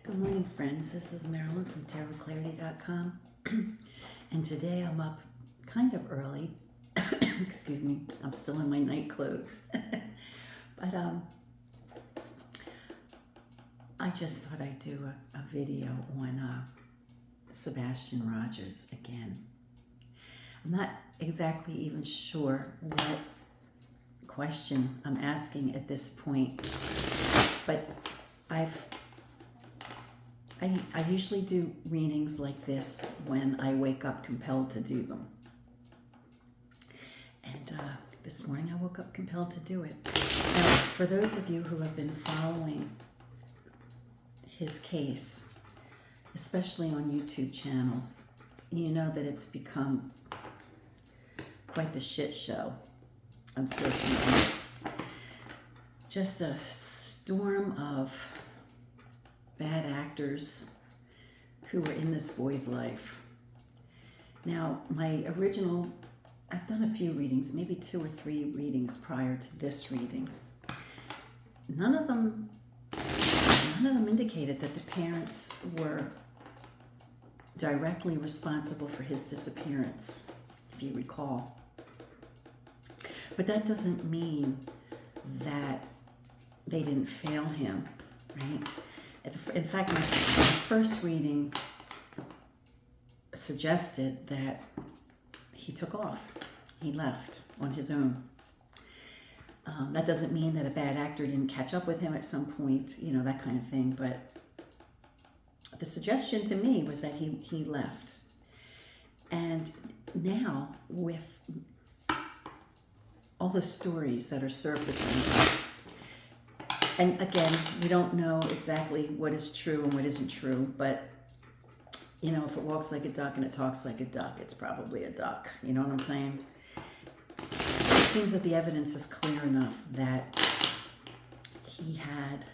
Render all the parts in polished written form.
Good morning, friends. This is Marilyn from tarotclarity.com. And today I'm up kind of early. Excuse me. I'm still in my night clothes. But I just thought I'd do a video on Sebastian Rogers again. I'm not exactly even sure what question I'm asking at this point, but I usually do readings like this when I wake up compelled to do them. And this morning I woke up compelled to do it. Now, for those of you who have been following his case, especially on YouTube channels, you know that it's become quite the shit show, unfortunately. Just a storm of bad actors who were in this boy's life. Now, I've done a few readings, maybe 2 or 3 readings prior to this reading. None of them indicated that the parents were directly responsible for his disappearance, if you recall. But that doesn't mean that they didn't fail him, right? In fact, my first reading suggested that he took off. He left on his own. That doesn't mean that a bad actor didn't catch up with him at some point, that kind of thing. But the suggestion to me was that he left. And now, with all the stories that are surfacing, and again, we don't know exactly what is true and what isn't true, but, if it walks like a duck and it talks like a duck, it's probably a duck. You know what I'm saying? It seems that the evidence is clear enough that he had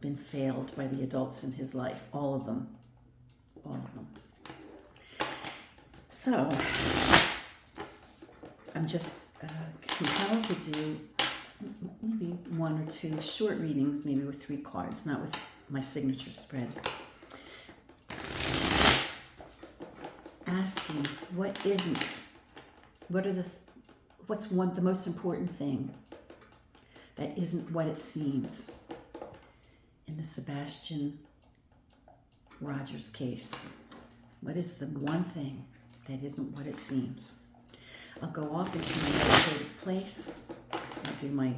been failed by the adults in his life, all of them. So, I'm just compelled to do maybe 1 or 2 short readings, maybe with 3 cards, not with my signature spread. Asking what's the most important thing that isn't what it seems in the Sebastian Rogers case. What is the one thing that isn't what it seems? I'll go off into my meditative place. I'll do my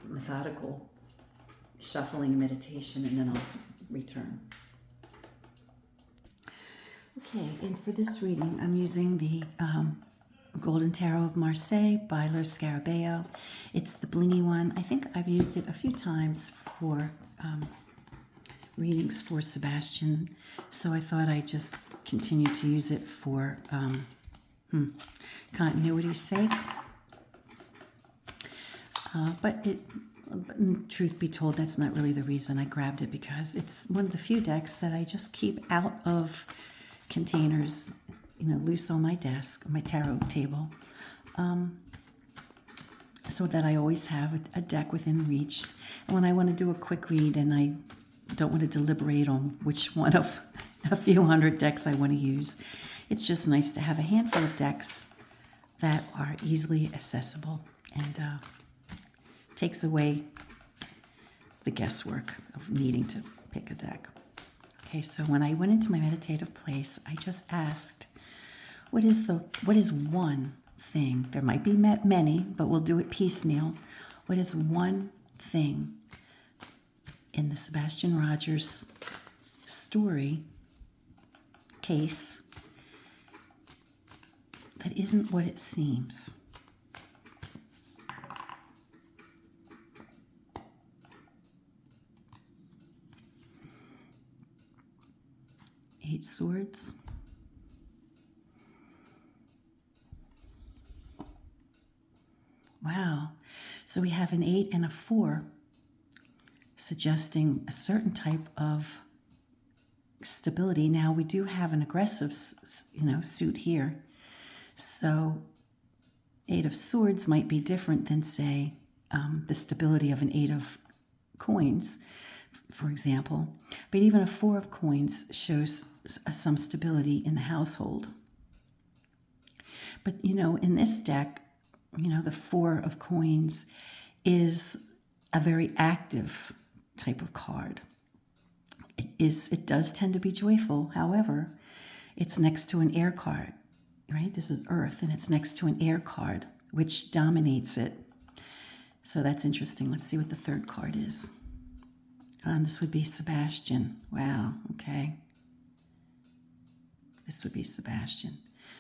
methodical shuffling meditation, and then I'll return. Okay, and for this reading, I'm using the Golden Tarot of Marseille by Scarabeo. It's the blingy one. I think I've used it a few times for readings for Sebastian, so I thought I'd just continue to use it for continuity's sake. But truth be told, that's not really the reason I grabbed it, because it's one of the few decks that I just keep out of containers, loose on my desk, my tarot table, so that I always have a deck within reach. And when I want to do a quick read and I don't want to deliberate on which one of a few hundred decks I want to use, it's just nice to have a handful of decks that are easily accessible, and takes away the guesswork of needing to pick a deck. Okay, so when I went into my meditative place, I just asked, what is one thing? There might be many, but we'll do it piecemeal. What is one thing in the Sebastian Rogers story case that isn't what it seems? 8 swords. Wow. So we have an 8 and a 4, suggesting a certain type of stability. Now, we do have an aggressive, suit here. So 8 of swords might be different than, say, the stability of an 8 of coins. for example. But even a 4 of coins shows some stability in the household. But, in this deck, the 4 of coins is a very active type of card. It does tend to be joyful. However, it's next to an air card, right? This is Earth, and it's next to an air card, which dominates it. So that's interesting. Let's see what the third card is. This would be Sebastian. Wow, okay. This would be Sebastian.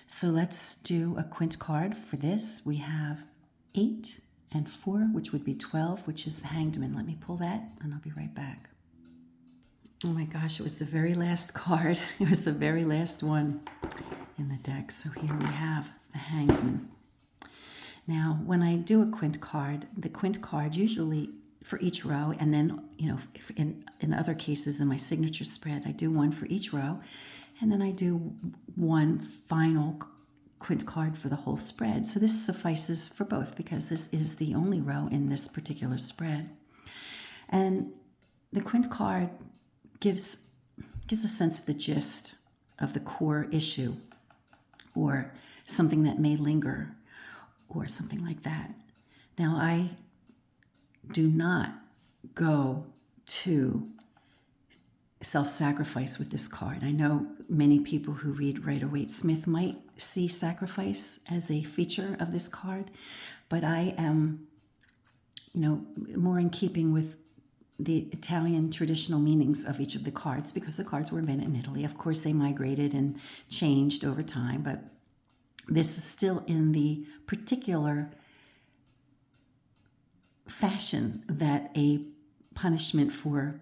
So let's do a quint card for this. We have 8 and 4, which would be 12, which is the Hanged Man. Let me pull that, and I'll be right back. Oh my gosh, it was the very last card. It was the very last one in the deck. So here we have the Hanged Man. Now, when I do a quint card, the quint card usually for each row, and then, in other cases in my signature spread, I do one for each row, and then I do one final quint card for the whole spread. So this suffices for both because this is the only row in this particular spread. And the quint card gives a sense of the gist of the core issue, or something that may linger, or something like that. Now, I do not go to self-sacrifice with this card. I know many people who read Rider-Waite-Smith might see sacrifice as a feature of this card, but I am, more in keeping with the Italian traditional meanings of each of the cards, because the cards were invented in Italy. Of course, they migrated and changed over time, but this is still in the particular fashion that a punishment for,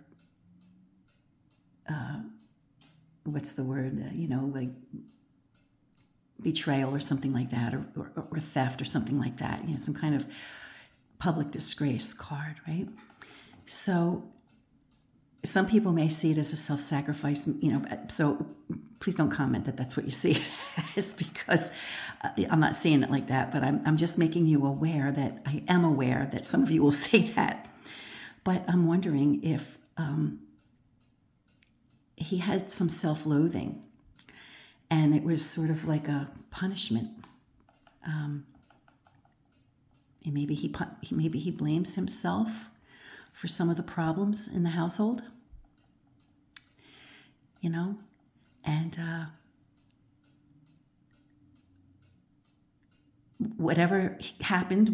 what's the word, like betrayal or something like that, or theft or something like that, some kind of public disgrace card, right? So some people may see it as a self-sacrifice, so please don't comment that that's what you see it as, because I'm not seeing it like that, but I'm just making you aware that I am aware that some of you will say that. But I'm wondering if he had some self-loathing, and it was sort of like a punishment. And maybe he blames himself for some of the problems in the household, and whatever happened,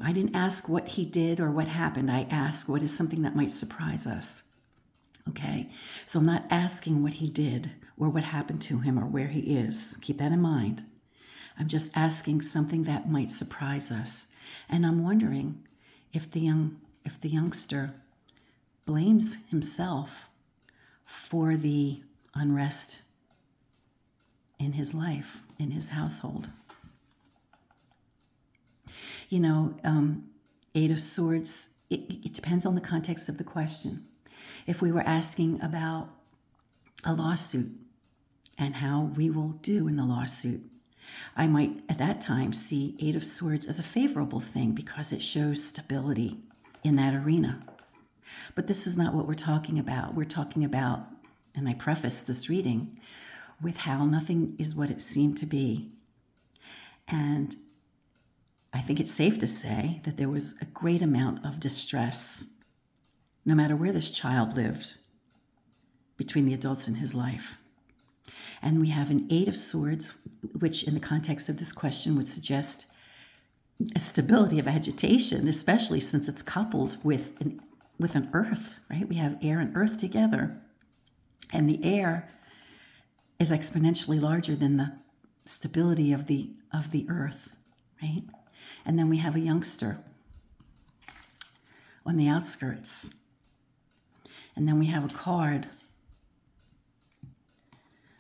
I didn't ask what he did or what happened. I asked what is something that might surprise us. Okay, so I'm not asking what he did or what happened to him or where he is. Keep that in mind. I'm just asking something that might surprise us, and I'm wondering if the youngster blames himself for the unrest in his life, in his household. 8 of Swords, it depends on the context of the question. If we were asking about a lawsuit and how we will do in the lawsuit, I might at that time see 8 of Swords as a favorable thing because it shows stability in that arena. But this is not what we're talking about. We're talking about, and I preface this reading with how nothing is what it seemed to be. And I think it's safe to say that there was a great amount of distress, no matter where this child lived, between the adults in his life. And we have an 8 of Swords, which in the context of this question would suggest a stability of agitation, especially since it's coupled with an earth, right? We have air and earth together, and the air is exponentially larger than the stability of the earth, right? And then we have a youngster on the outskirts, and then we have a card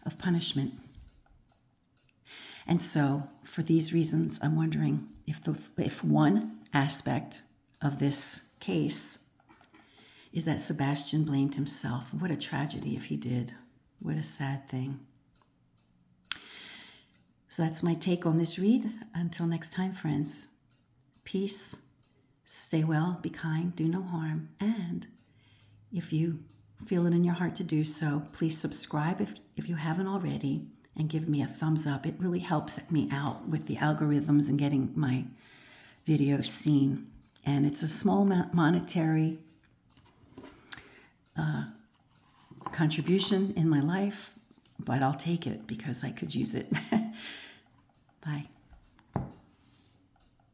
of punishment. And so, for these reasons, I'm wondering if one aspect of this case is that Sebastian blamed himself. What a tragedy if he did. What a sad thing. So that's my take on this read. Until next time, friends, peace, stay well, be kind, do no harm, and if you feel it in your heart to do so, please subscribe if you haven't already, and give me a thumbs up. It really helps me out with the algorithms and getting my videos seen. And it's a small monetary contribution in my life, but I'll take it because I could use it. Bye.